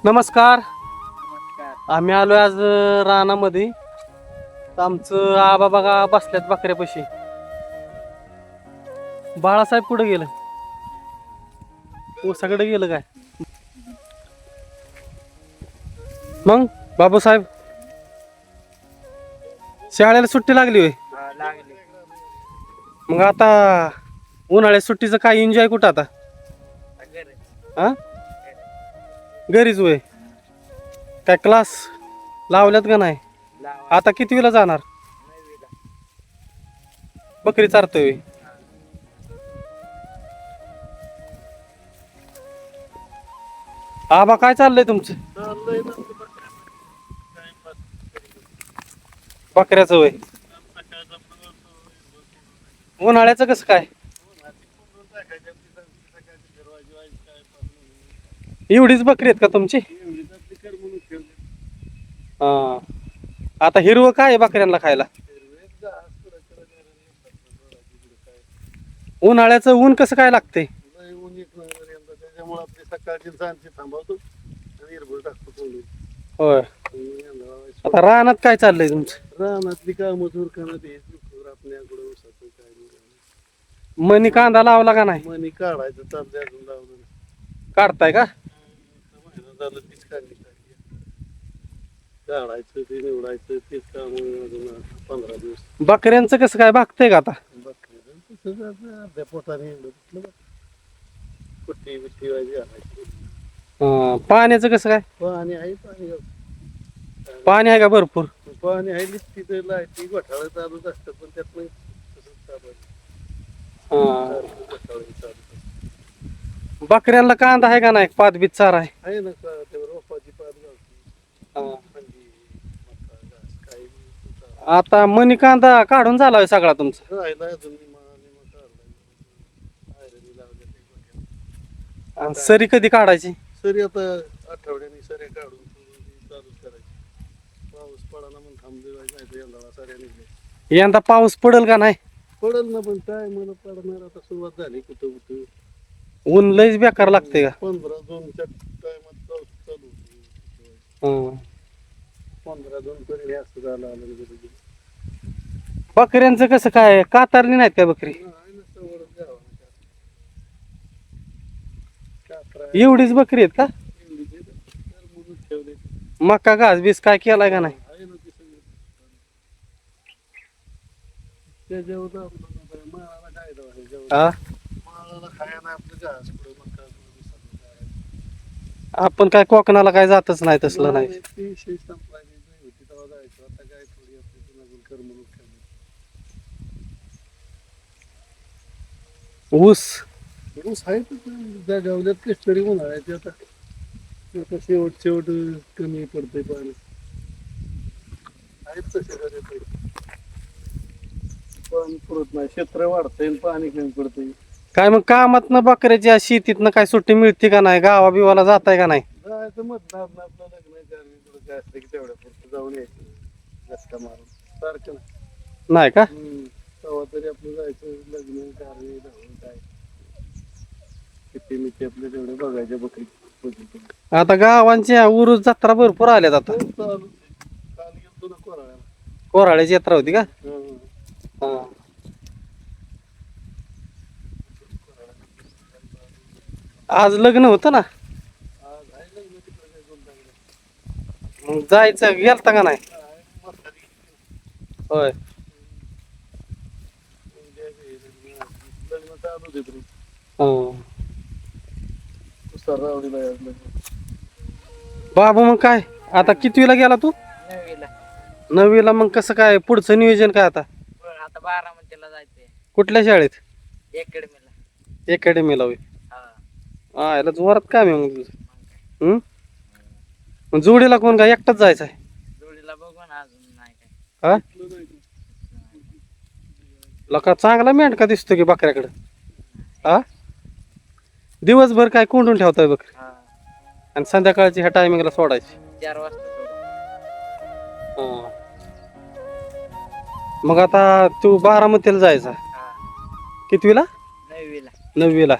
नमस्कार. नमस्कार. आम्ही आलोय आज रानामध्ये. आमचं आबा बघा बसल्यात बकऱ्यापाशी. बाळासाहेब कुठे गेलं? ऊसाकडे गेलं काय? मग बाबूसाहेब शाळेला सुट्टी लागली होय? लागले. मग आता उन्हाळ्यात सुट्टीचं काय एन्जॉय कुठं आता? हा, घरीच होय. काय क्लास लावल्यात का नाही? आता कितवीला जाणार? बकरी चारतोय होय. आबा काय चाललंय तुमचं? बकऱ्याचं होय. उन्हाळ्याचं कसं काय? एवढीच बकरी आहेत का तुमची? हा. आता हिरवं काय आहे बकऱ्यांना खायला? उन्हाळ्याचं ऊन कसं काय लागतंय? त्याच्यामुळे आपली सकाळची सांजची थांबवतो आणि हिरबळ टाकतो. होय. आता रानात काय चाललंय तुमचं? रानातली कामं करत आपल्याकडे उसाचं काय मनी कांदा लावला का नाही? मनी काढायचं चाललंय, अजून लावलं काढताय का? महिना झालं तीच काढली काढायचं ते निवडायचं तेच काम अजून 15 दिवस. बकऱ्यांचं कसं काय भागतंय का आता? बकऱ्या अर्ध्या पोटाने एवढं कुट्टी बिट्टी व्हायची घालायची. पाण्याचं कसं काय? पाणी आहे पाणी आहे का भरपूर? पाणी आहे. तिथं लाईटी घोटाळं चालूच असतं, पण त्यात नाही तसंच चालू आहे. बकऱ्यांना कांदा आहे का नाही? पात बीत चारा आहे ना त्यावर रोपाची पात घालतो. आहे. मका घास काही आता मनी कांदा काढून झालाय सगळा तुमचा? राहिला अजून निमा काढलाय. आयरणी लावल्या ते गोट्यात. आणि सरी कधी काढायची? सरी आता आठवड्याने सऱ्या काढून चालूच करायची. पाऊस पडाना म्हणून थांबले जायचं. यंदा सऱ्या निघले. यंदा पाऊस पडेल का नाही? पडल ना, पण काय मला पडणार आता. सुरुवात झाली कुठं कुठं. ऊन लयच बेकार लागते का? 15 जूनच्या टायमात पाऊस चालू होतो. 15 जून पर्यंत असं झालं आलं. बकऱ्यांचं कसं काय? कातरली नाहीत का बकरी? एवढीच बकरी आहेत का? मका घास बीस काय केलाय का नाही? हा, आपण काय कोकणाला काय जातच नाही, तसलं नाही. ऊस ऊस आहे त्या गावल्यात कस तरी उन्हाळ्याचे आता शेवट कमी पडतंय पाणी. आहेत तसे पण पुरत नाही. क्षेत्र वाढतंय पाणी कमी पडतंय. काय मग कामातनं बकऱ्याच्या शेतीतनं काय सुट्टी मिळते का नाही? गावा बिवाला जाताय का नाही? जायचं मत आपलं लग्न काय असलं की तेवढ्या पुरतं जाऊन यायचं झटका मारून. सारखं नाही का? तेव्हा तरी आपलं जायचं लग्न कार्य धावून काय किती मिठी आपले तेवढे बघायचे बकरी. आता गावांच्या उरूस जत्रा भरपूर आल्यात आता. चालू काल गेलतो ना कोराळ्याला. कोराळ्याची जत्रा होती का? हा. आज लग्न होतं ना? आज आहे लग्न तिकडे 2 तारखेला. मग जायचं गेलता का नाही? होय. लग्न चालू होते बाबू मग काय आता कितवीला गेला तू? 9वीला. 9वीला. मग कसं काय पुढचं नियोजन काय आता? आता 12ला जायचंय. कुठल्या शाळेत? अकॅडमीला. अकॅडमीला होय. हा. याला जोरात काम आहे मग तुझं. मग जोडीला कोण काय एकटाच जायचं आहे? जोडीला बघू ना, अजून नाही काय. हा, लका चांगला मेंढका दिसतो की बकऱ्याकडे. हा, दिवसभर काय कोंडून ठेवताय बघ, हा. आणि संध्याकाळची ह्या टायमिंगला सोडायची. 4 वाजता सोडू. हा. मग आता तू बारामतीला जायचा? हा. कितवीला? 9वीला. 9वीला.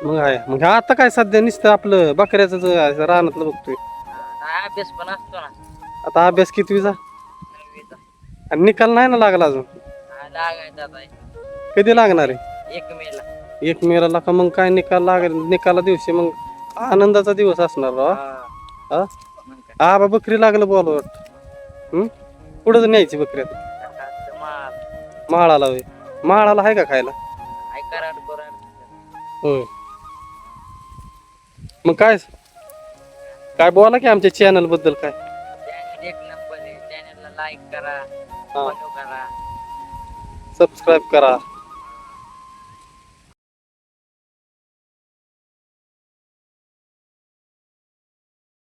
मग आहे मग आता काय सध्या नुसतं आपलं बकऱ्याचं रानातलं बघतोय. नाही अभ्यास पण असतो ना आता अभ्यास कितवीचा 9वीचा. आणि निकाल नाही ना लागला अजून. हा, लागायचा आता कधी लागणार आहे? 1 मेला. 1 मेला का मग काय निकाल लागेल निकाला दिवशी मग आनंदाचा दिवस असणार राव. हा, हा मग काय. आबा बकरी लागलं बोल वाटत. कुठं न्यायची बकरी आता? आता माल माळाला होय. माळाला आहे का खायला? काय कराड कराड. होय. मग काय काय बोला की आमच्या चॅनल बद्दल काय. चॅनल 1 नंबर आहे. चॅनलला लाईक करा, हा. फॉलो करा. सबस्क्राईब करा.